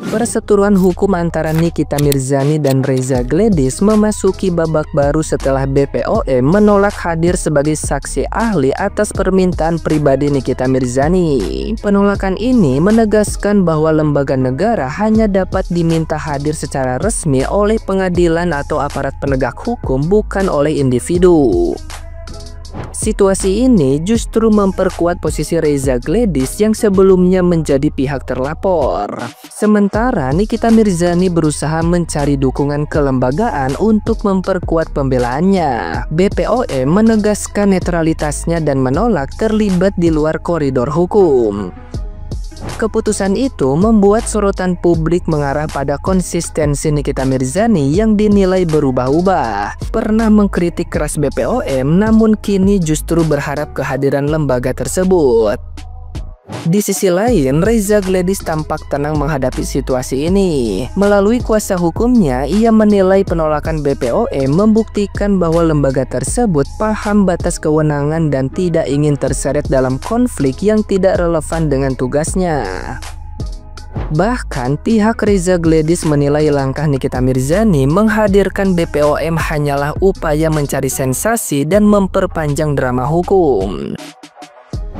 Perseteruan hukum antara Nikita Mirzani dan Reza Gledis memasuki babak baru setelah BPOM menolak hadir sebagai saksi ahli atas permintaan pribadi Nikita Mirzani. Penolakan ini menegaskan bahwa lembaga negara hanya dapat diminta hadir secara resmi oleh pengadilan atau aparat penegak hukum, bukan oleh individu. Situasi ini justru memperkuat posisi Reza Gledis yang sebelumnya menjadi pihak terlapor. Sementara Nikita Mirzani berusaha mencari dukungan kelembagaan untuk memperkuat pembelaannya. BPOM menegaskan netralitasnya dan menolak terlibat di luar koridor hukum. Keputusan itu membuat sorotan publik mengarah pada konsistensi Nikita Mirzani yang dinilai berubah-ubah. Pernah mengkritik keras BPOM, namun kini justru berharap kehadiran lembaga tersebut. Di sisi lain, Reza Gledis tampak tenang menghadapi situasi ini. Melalui kuasa hukumnya, ia menilai penolakan BPOM membuktikan bahwa lembaga tersebut paham batas kewenangan dan tidak ingin terseret dalam konflik yang tidak relevan dengan tugasnya. Bahkan pihak Reza Gledis menilai langkah Nikita Mirzani menghadirkan BPOM hanyalah upaya mencari sensasi dan memperpanjang drama hukum.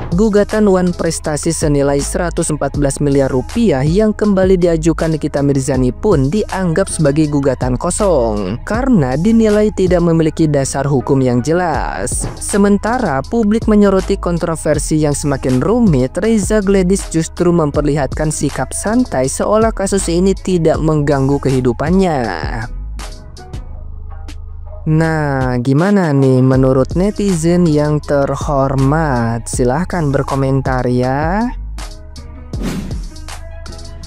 Gugatan Wan Prestasi senilai 114 miliar rupiah yang kembali diajukan Nikita Mirzani pun dianggap sebagai gugatan kosong karena dinilai tidak memiliki dasar hukum yang jelas. Sementara publik menyoroti kontroversi yang semakin rumit, Reza Gledis justru memperlihatkan sikap santai seolah kasus ini tidak mengganggu kehidupannya. Nah, gimana nih menurut netizen yang terhormat? Silahkan berkomentar ya.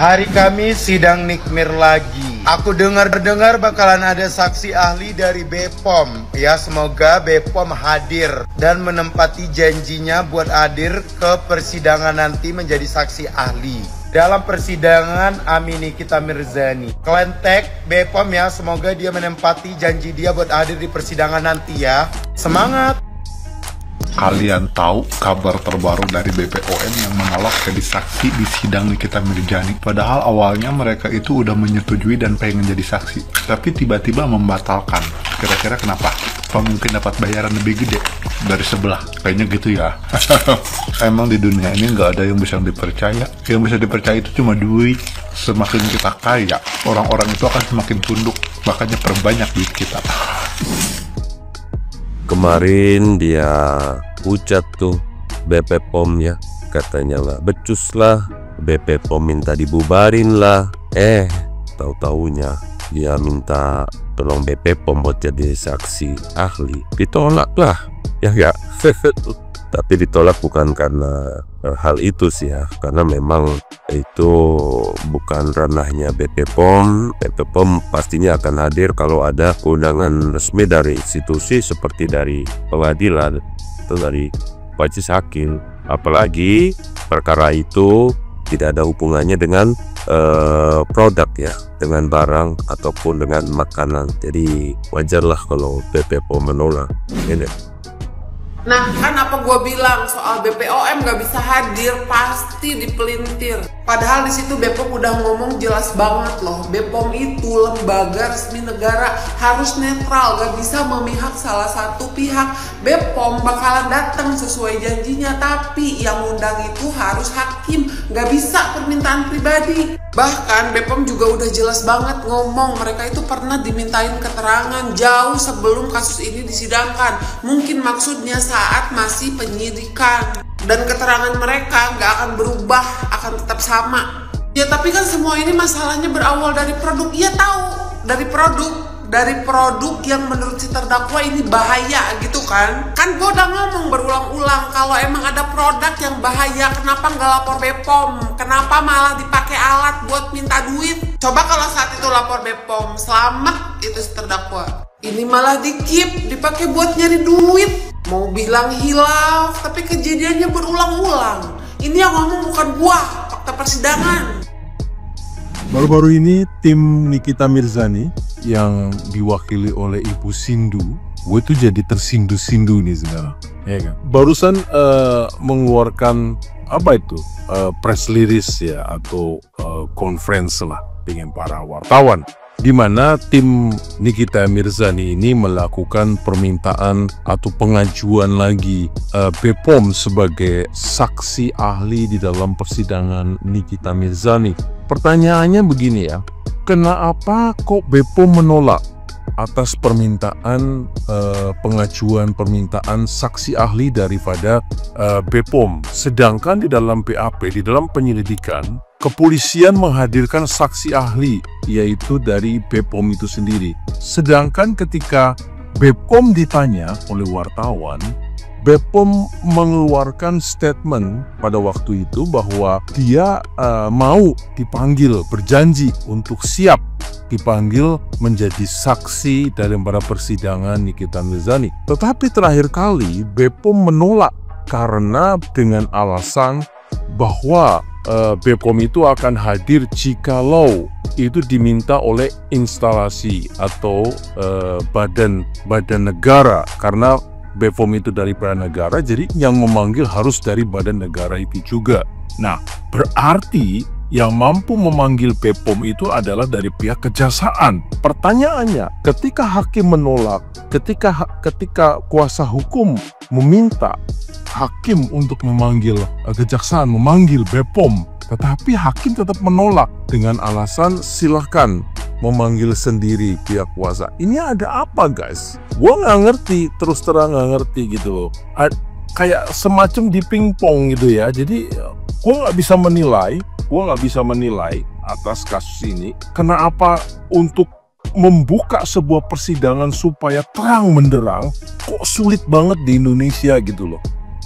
Hari Kamis sidang Nikmir lagi. Aku dengar bakalan ada saksi ahli dari BPOM. Ya, semoga BPOM hadir dan menempati janjinya buat hadir ke persidangan nanti menjadi saksi ahli dalam persidangan Nikita Mirzani. Klentek BPOM ya, semoga dia menempati janji dia buat hadir di persidangan nanti ya. Semangat! Kalian tahu kabar terbaru dari BPOM yang menolak jadi saksi di sidang Nikita Mirzani? Padahal awalnya mereka itu udah menyetujui dan pengen jadi saksi, tapi tiba-tiba membatalkan. Kira-kira kenapa? Apa mungkin dapat bayaran lebih gede dari sebelah? Kayaknya gitu ya. Emang di dunia ini nggak ada yang bisa dipercaya. Yang bisa dipercaya itu cuma duit. Semakin kita kaya, orang-orang itu akan semakin tunduk. Makanya perbanyak duit kita. Kemarin dia ucap tuh BPOM ya, katanya lah becus lah, BPOM minta dibubarin lah. Tahu-taunya dia minta tolong BPOM buat jadi saksi ahli, ditolak lah ya enggak. Tapi ditolak bukan karena hal itu sih ya, karena memang itu bukan ranahnya BPOM. BPOM pastinya akan hadir kalau ada keundangan resmi dari institusi seperti dari pengadilan atau dari majelis hakim. Apalagi perkara itu tidak ada hubungannya dengan produk ya, dengan barang ataupun dengan makanan. Jadi wajarlah kalau BPOM menolak ini. Nah, kan apa gue bilang soal BPOM gak bisa hadir, pasti dipelintir. Padahal di situ BPOM udah ngomong jelas banget loh, BPOM itu lembaga resmi negara, harus netral, gak bisa memihak salah satu pihak. BPOM bakalan datang sesuai janjinya, tapi yang undang itu harus hakim, gak bisa permintaan pribadi. Bahkan BPOM juga udah jelas banget ngomong mereka itu pernah dimintain keterangan jauh sebelum kasus ini disidangkan. Mungkin maksudnya saat masih penyidikan. Dan keterangan mereka gak akan berubah, akan tetap sama. Ya tapi kan semua ini masalahnya berawal dari produk. Iya tahu, dari produk yang menurut si terdakwa ini bahaya gitu kan. Kan gue udah ngomong berulang-ulang, kalau emang ada produk yang bahaya kenapa nggak lapor BPOM? Kenapa malah dipakai alat buat minta duit? Coba kalau saat itu lapor BPOM, selamat itu si terdakwa. Ini malah dipakai buat nyari duit. Mau bilang hilaf, tapi kejadiannya berulang-ulang. Ini yang ngomong bukan gua, fakta persidangan. Baru-baru ini tim Nikita Mirzani yang diwakili oleh Ibu Sindu, gue tuh jadi tersindu-sindu nih sekarang, ya kan? Barusan mengeluarkan apa itu press release ya atau conference lah dengan para wartawan, di mana tim Nikita Mirzani ini melakukan permintaan atau pengajuan lagi BPOM sebagai saksi ahli di dalam persidangan Nikita Mirzani. Pertanyaannya begini ya, kenapa kok BPOM menolak atas permintaan pengajuan permintaan saksi ahli daripada BPOM, sedangkan di dalam BAP, di dalam penyelidikan, kepolisian menghadirkan saksi ahli, yaitu dari BPOM itu sendiri. Sedangkan ketika BPOM ditanya oleh wartawan, BPOM mengeluarkan statement pada waktu itu bahwa dia mau dipanggil, berjanji untuk siap dipanggil menjadi saksi dalam pada persidangan Nikita Mirzani. Tetapi terakhir kali BPOM menolak karena dengan alasan bahwa BPOM itu akan hadir jikalau itu diminta oleh instalasi atau badan negara, karena BPOM itu dari badan negara, jadi yang memanggil harus dari badan negara itu juga. Nah, berarti yang mampu memanggil BPOM itu adalah dari pihak kejaksaan. Pertanyaannya, ketika hakim menolak, ketika kuasa hukum meminta hakim untuk memanggil kejaksaan, memanggil BPOM, tetapi hakim tetap menolak dengan alasan silahkan memanggil sendiri pihak kuasa. Ini ada apa, guys? Gua nggak ngerti, terus terang nggak ngerti gitu loh. Kayak semacam di pingpong gitu ya. Jadi gua nggak bisa menilai atas kasus ini. Kenapa untuk membuka sebuah persidangan supaya terang benderang kok sulit banget di Indonesia gitu loh.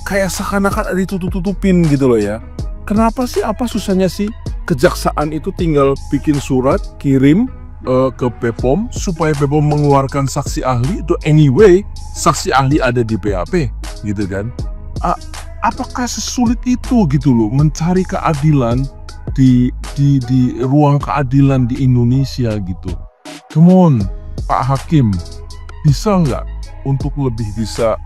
Kayak seakan-akan ada ditutup-tutupin gitu loh ya. Kenapa sih, apa susahnya sih? Kejaksaan itu tinggal bikin surat, kirim ke BPOM supaya BPOM mengeluarkan saksi ahli. Itu anyway, saksi ahli ada di BAP gitu kan. Apakah sesulit itu gitu loh mencari keadilan di ruang keadilan di Indonesia gitu? Come on, Pak Hakim, bisa nggak untuk lebih bisa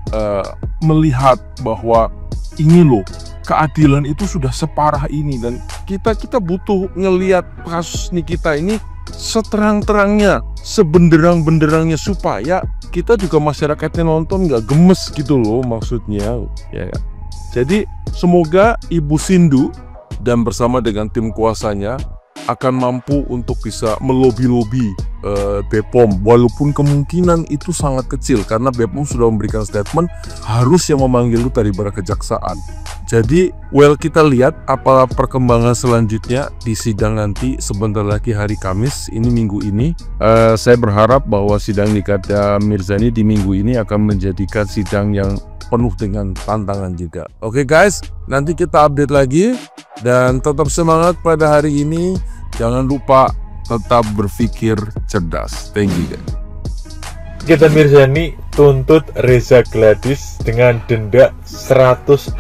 melihat bahwa ini loh, keadilan itu sudah separah ini, dan kita butuh ngelihat kasus Nikita ini seterang-terangnya, sebenderang-benderangnya, supaya kita juga masyarakatnya nonton nggak gemes gitu loh maksudnya ya. Jadi semoga Ibu Sindu dan bersama dengan tim kuasanya akan mampu untuk bisa melobi-lobi BPOM, walaupun kemungkinan itu sangat kecil karena BPOM sudah memberikan statement harus yang memanggil itu dari kejaksaan. Jadi kita lihat apa perkembangan selanjutnya di sidang nanti sebentar lagi hari Kamis ini, minggu ini. Saya berharap bahwa sidang Nikita Mirzani di minggu ini akan menjadikan sidang yang penuh dengan tantangan juga. Oke guys, nanti kita update lagi dan tetap semangat pada hari ini. Jangan lupa tetap berpikir cerdas. Thank you guys. Nikita Mirzani tuntut Reza Gladys dengan denda 114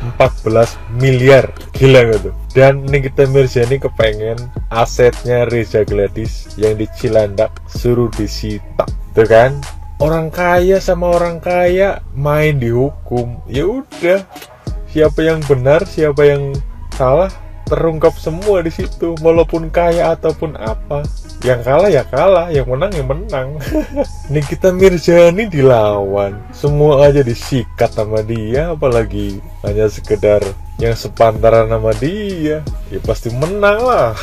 miliar. Gila gak tuh? Dan Nikita Mirzani kepengen asetnya Reza Gladys yang di Cilandak suruh disita. Tuh kan? Orang kaya sama orang kaya main dihukum. Ya udah, siapa yang benar, siapa yang salah terungkap semua di situ, walaupun kaya ataupun apa. Yang kalah ya kalah, yang menang ya menang. Nikita Mirzani dilawan, semua aja disikat sama dia, apalagi hanya sekedar yang sepantaran sama dia, ya pasti menang lah.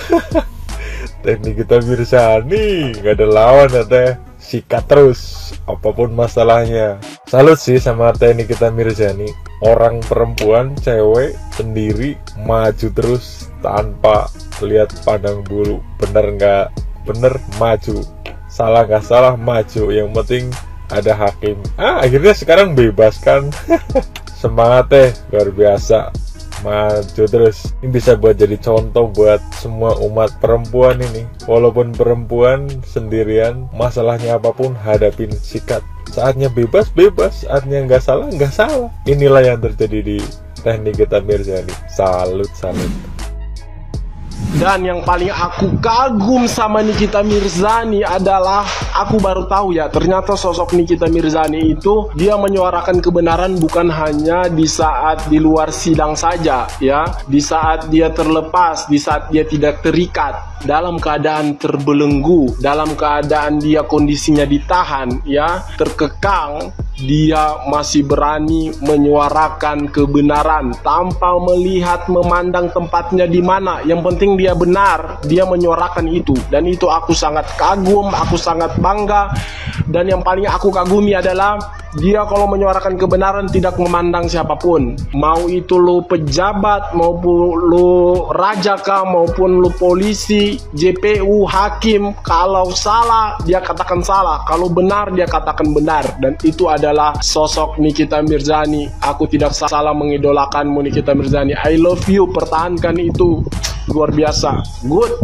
Teh Nikita Mirzani gak ada lawan ya teh, sikat terus apapun masalahnya. Salut sih sama teh Nikita Mirzani, orang perempuan cewek sendiri maju terus tanpa lihat pandang bulu, bener nggak bener maju, salah nggak salah maju, yang penting ada hakim. Akhirnya sekarang bebas kan. Semangat teh, luar biasa, maju terus. Ini bisa buat jadi contoh buat semua umat perempuan ini. Walaupun perempuan sendirian, masalahnya apapun hadapin, sikat. Saatnya bebas, bebas. Saatnya nggak salah, nggak salah. Inilah yang terjadi di teh Nikita Mirzani. Salut, salut. Dan yang paling aku kagum sama Nikita Mirzani adalah aku baru tahu ya, ternyata sosok Nikita Mirzani itu dia menyuarakan kebenaran bukan hanya di saat di luar sidang saja ya, di saat dia terlepas, di saat dia tidak terikat, dalam keadaan terbelenggu, dalam keadaan dia kondisinya ditahan ya, terkekang, dia masih berani menyuarakan kebenaran tanpa melihat memandang tempatnya di mana. Yang penting dia benar, dia menyuarakan itu, dan itu aku sangat kagum, aku sangat bangga. Dan yang paling aku kagumi adalah dia kalau menyuarakan kebenaran tidak memandang siapapun, mau itu lu pejabat, maupun lu raja kah, maupun lu polisi, JPU, hakim. Kalau salah dia katakan salah, kalau benar dia katakan benar. Dan itu adalah sosok Nikita Mirzani. Aku tidak salah mengidolakanmu Nikita Mirzani. I love you, pertahankan itu, luar biasa, good.